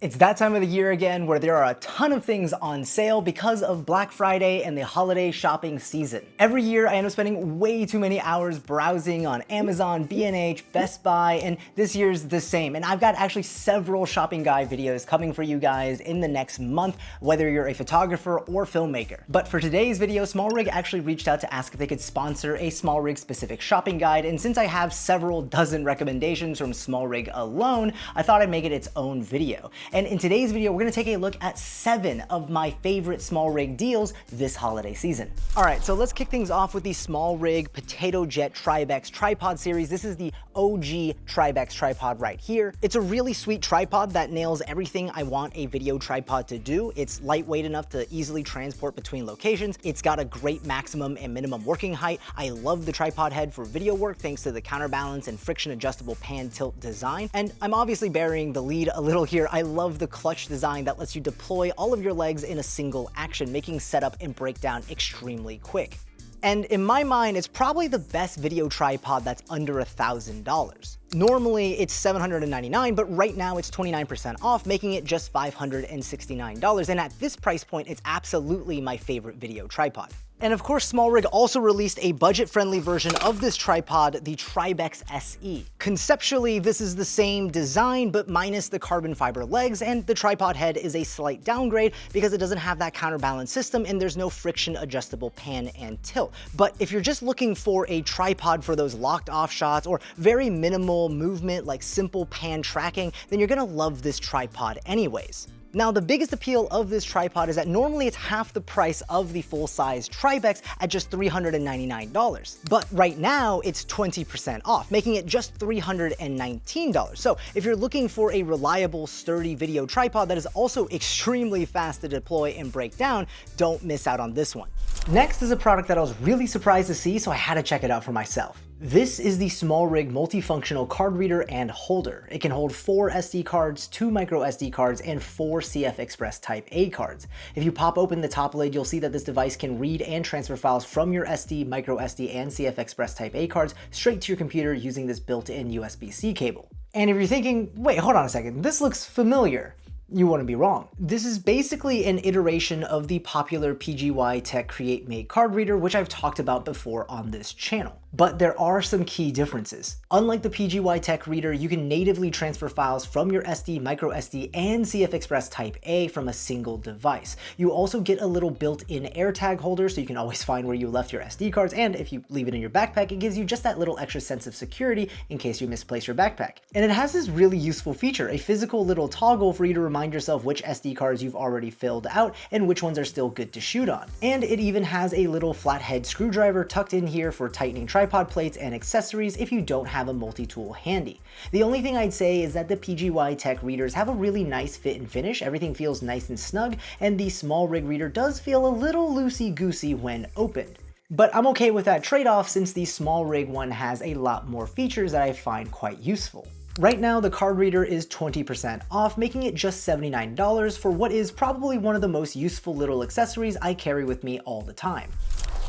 It's that time of the year again where there are a ton of things on sale because of Black Friday and the holiday shopping season. Every year I end up spending way too many hours browsing on Amazon, B&H, Best Buy, and this year's the same. And I've got actually several shopping guide videos coming for you guys in the next month, whether you're a photographer or filmmaker. But for today's video, SmallRig actually reached out to ask if they could sponsor a SmallRig specific shopping guide, and since I have several dozen recommendations from SmallRig alone, I thought I'd make it its own video. And in today's video, we're gonna take a look at 7 of my favorite SmallRig deals this holiday season. All right, so let's kick things off with the SmallRig PotatoJet Tribex tripod series. This is the OG Tribex tripod right here. It's a really sweet tripod that nails everything I want a video tripod to do. It's lightweight enough to easily transport between locations. It's got a great maximum and minimum working height. I love the tripod head for video work thanks to the counterbalance and friction adjustable pan tilt design. And I'm obviously burying the lead a little here. I love the clutch design that lets you deploy all of your legs in a single action, making setup and breakdown extremely quick. And in my mind, it's probably the best video tripod that's under $1,000. Normally it's $799, but right now it's 29% off, making it just $569. And at this price point, it's absolutely my favorite video tripod. And of course, SmallRig also released a budget-friendly version of this tripod, the Tribex SE. Conceptually, this is the same design, but minus the carbon fiber legs, and the tripod head is a slight downgrade because it doesn't have that counterbalance system and there's no friction adjustable pan and tilt. But if you're just looking for a tripod for those locked off shots or very minimal movement like simple pan tracking, then you're gonna love this tripod anyways. Now, the biggest appeal of this tripod is that normally it's half the price of the full-size Tribex at just $399. But right now, it's 20% off, making it just $319. So if you're looking for a reliable, sturdy video tripod that is also extremely fast to deploy and break down, don't miss out on this one. Next is a product that I was really surprised to see, so I had to check it out for myself. This is the SmallRig multifunctional card reader and holder. It can hold 4 SD cards, 2 micro SD cards, and 4 CF Express Type A cards. If you pop open the top lid, you'll see that this device can read and transfer files from your SD, micro SD, and CF Express Type A cards straight to your computer using this built-in USB-C cable. And if you're thinking, wait, hold on a second, this looks familiar, you wouldn't be wrong. This is basically an iteration of the popular PGY Tech Create Mate card reader, which I've talked about before on this channel. But there are some key differences. Unlike the PGY Tech reader, you can natively transfer files from your SD, micro SD, and CF Express Type A from a single device. You also get a little built-in Airtag holder so you can always find where you left your SD cards, and if you leave it in your backpack, it gives you just that little extra sense of security in case you misplace your backpack. And it has this really useful feature, a physical little toggle for you to remind yourself which SD cards you've already filled out and which ones are still good to shoot on. And it even has a little flathead screwdriver tucked in here for tightening tripod plates and accessories if you don't have a multi-tool handy. The only thing I'd say is that the PGY Tech readers have a really nice fit and finish, everything feels nice and snug, and the SmallRig reader does feel a little loosey-goosey when opened. But I'm okay with that trade-off since the SmallRig one has a lot more features that I find quite useful. Right now, the card reader is 20% off, making it just $79 for what is probably one of the most useful little accessories I carry with me all the time.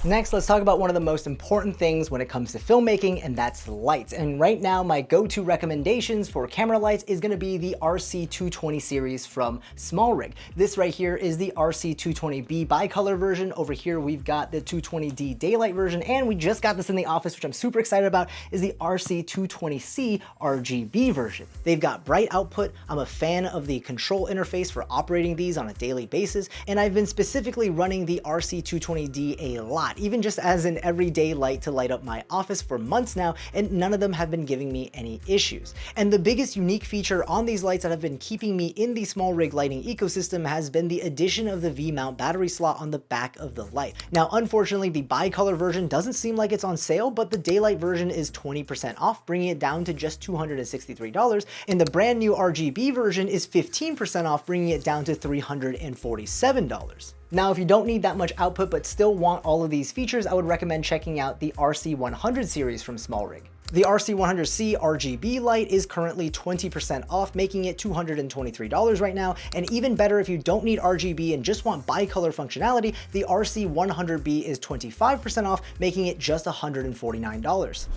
Next, let's talk about one of the most important things when it comes to filmmaking, and that's lights. And right now, my go-to recommendations for camera lights is gonna be the RC220 series from SmallRig. This right here is the RC220B bicolor version. Over here, we've got the 220D daylight version, and we just got this in the office, which I'm super excited about, is the RC220C RGB version. They've got bright output. I'm a fan of the control interface for operating these on a daily basis, and I've been specifically running the RC220D a lot, even just as an everyday light to light up my office for months now, and none of them have been giving me any issues. And the biggest unique feature on these lights that have been keeping me in the SmallRig lighting ecosystem has been the addition of the V-mount battery slot on the back of the light. Now, unfortunately, the bicolor version doesn't seem like it's on sale, but the daylight version is 20% off, bringing it down to just $263, and the brand new RGB version is 15% off, bringing it down to $347. Now, if you don't need that much output but still want all of these features, I would recommend checking out the RC100 series from SmallRig. The RC100C RGB light is currently 20% off, making it $223 right now, and even better if you don't need RGB and just want bicolor functionality, the RC100B is 25% off, making it just $149.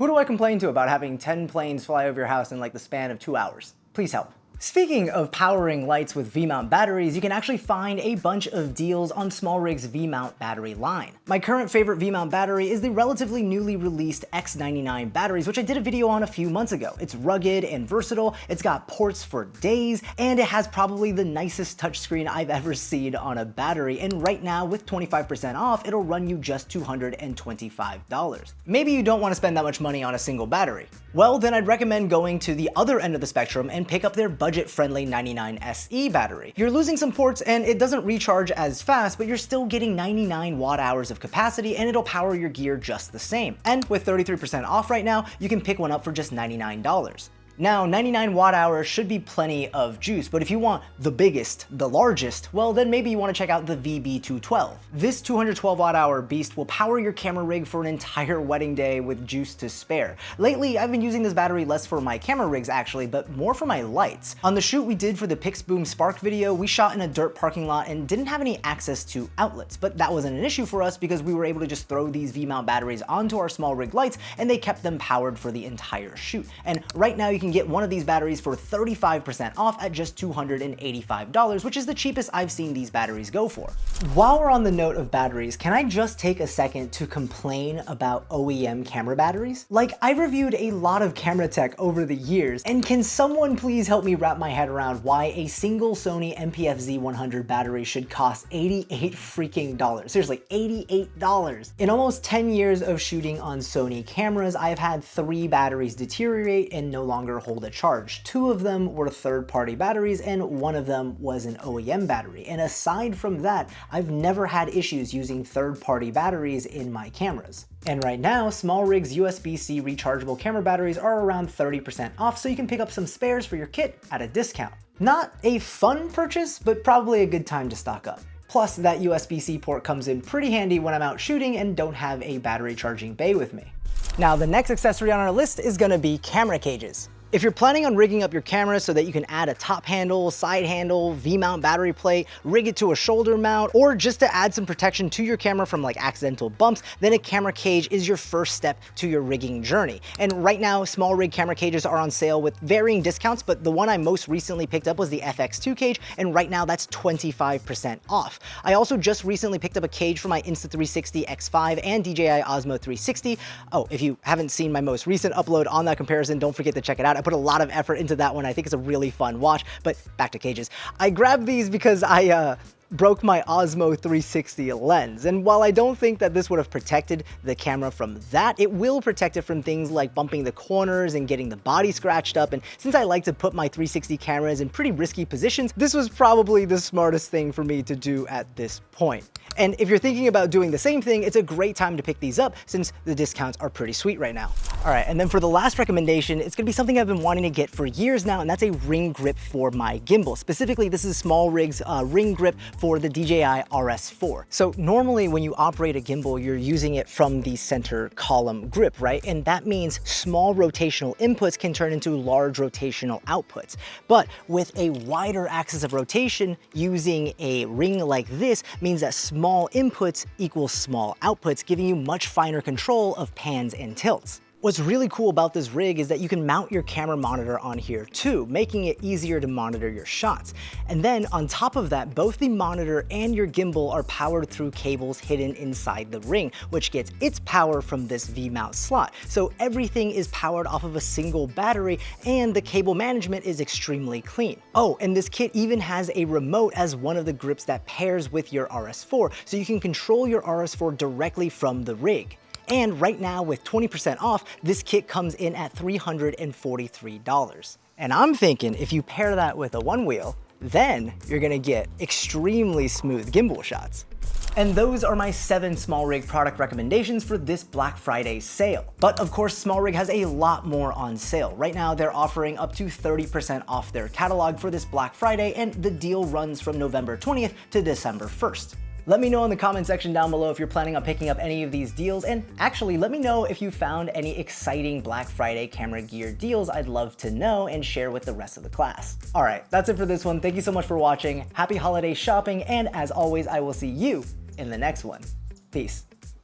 Who do I complain to about having 10 planes fly over your house in like the span of 2 hours? Please help. Speaking of powering lights with V-mount batteries, you can actually find a bunch of deals on SmallRig's V-mount battery line. My current favorite V-mount battery is the relatively newly released X99 batteries, which I did a video on a few months ago. It's rugged and versatile, it's got ports for days, and it has probably the nicest touchscreen I've ever seen on a battery, and right now with 25% off, it'll run you just $225. Maybe you don't want to spend that much money on a single battery. Well, then I'd recommend going to the other end of the spectrum and pick up their budget-friendly 99 SE battery. You're losing some ports and it doesn't recharge as fast, but you're still getting 99 watt-hours of capacity and it'll power your gear just the same. And with 33% off right now, you can pick one up for just $99. Now, 99 watt-hours should be plenty of juice, but if you want the biggest, the largest, well then maybe you want to check out the VB212. This 212 watt-hour beast will power your camera rig for an entire wedding day with juice to spare. Lately, I've been using this battery less for my camera rigs actually, but more for my lights. On the shoot we did for the Pixboom Spark video, we shot in a dirt parking lot and didn't have any access to outlets, but that wasn't an issue for us because we were able to just throw these V-mount batteries onto our SmallRig lights and they kept them powered for the entire shoot. And right now you can get one of these batteries for 35% off at just $285, which is the cheapest I've seen these batteries go for. While we're on the note of batteries, can I just take a second to complain about OEM camera batteries? Like, I've reviewed a lot of camera tech over the years, and can someone please help me wrap my head around why a single Sony MPF-Z100 battery should cost $88 freaking dollars? Seriously, $88. In almost 10 years of shooting on Sony cameras, I've had 3 batteries deteriorate and no longer hold a charge. 2 of them were third-party batteries and 1 of them was an OEM battery. And aside from that, I've never had issues using third-party batteries in my cameras. And right now, SmallRig's USB-C rechargeable camera batteries are around 30% off, so you can pick up some spares for your kit at a discount. Not a fun purchase, but probably a good time to stock up. Plus, that USB-C port comes in pretty handy when I'm out shooting and don't have a battery charging bay with me. Now, the next accessory on our list is gonna be camera cages. If you're planning on rigging up your camera so that you can add a top handle, side handle, V-mount battery plate, rig it to a shoulder mount, or just to add some protection to your camera from like accidental bumps, then a camera cage is your first step to your rigging journey. And right now, SmallRig camera cages are on sale with varying discounts, but the one I most recently picked up was the FX2 cage, and right now that's 25% off. I also just recently picked up a cage for my Insta360 X5 and DJI Osmo 360. Oh, if you haven't seen my most recent upload on that comparison, don't forget to check it out. I put a lot of effort into that one. I think it's a really fun watch, but back to cages. I grabbed these because I broke my Osmo 360 lens, and while I don't think that this would have protected the camera from that, it will protect it from things like bumping the corners and getting the body scratched up, and since I like to put my 360 cameras in pretty risky positions, this was probably the smartest thing for me to do at this point. And if you're thinking about doing the same thing, it's a great time to pick these up since the discounts are pretty sweet right now. All right, and then for the last recommendation, it's gonna be something I've been wanting to get for years now, and that's a ring grip for my gimbal. Specifically, this is SmallRig's ring grip for the DJI RS4. So normally when you operate a gimbal, you're using it from the center column grip, right? And that means small rotational inputs can turn into large rotational outputs. But with a wider axis of rotation, using a ring like this means that small inputs equals small outputs, giving you much finer control of pans and tilts. What's really cool about this rig is that you can mount your camera monitor on here too, making it easier to monitor your shots. And then on top of that, both the monitor and your gimbal are powered through cables hidden inside the ring, which gets its power from this V-mount slot. So everything is powered off of a single battery and the cable management is extremely clean. Oh, and this kit even has a remote as one of the grips that pairs with your RS4, so you can control your RS4 directly from the rig. And right now with 20% off, this kit comes in at $343. And I'm thinking if you pair that with a one wheel, then you're gonna get extremely smooth gimbal shots. And those are my 7 SmallRig product recommendations for this Black Friday sale. But of course, SmallRig has a lot more on sale. Right now, they're offering up to 30% off their catalog for this Black Friday, and the deal runs from November 20th to December 1st. Let me know in the comment section down below if you're planning on picking up any of these deals, and actually let me know if you found any exciting Black Friday camera gear deals. I'd love to know and share with the rest of the class. All right, that's it for this one. Thank you so much for watching. Happy holiday shopping, and as always, I will see you in the next one. Peace.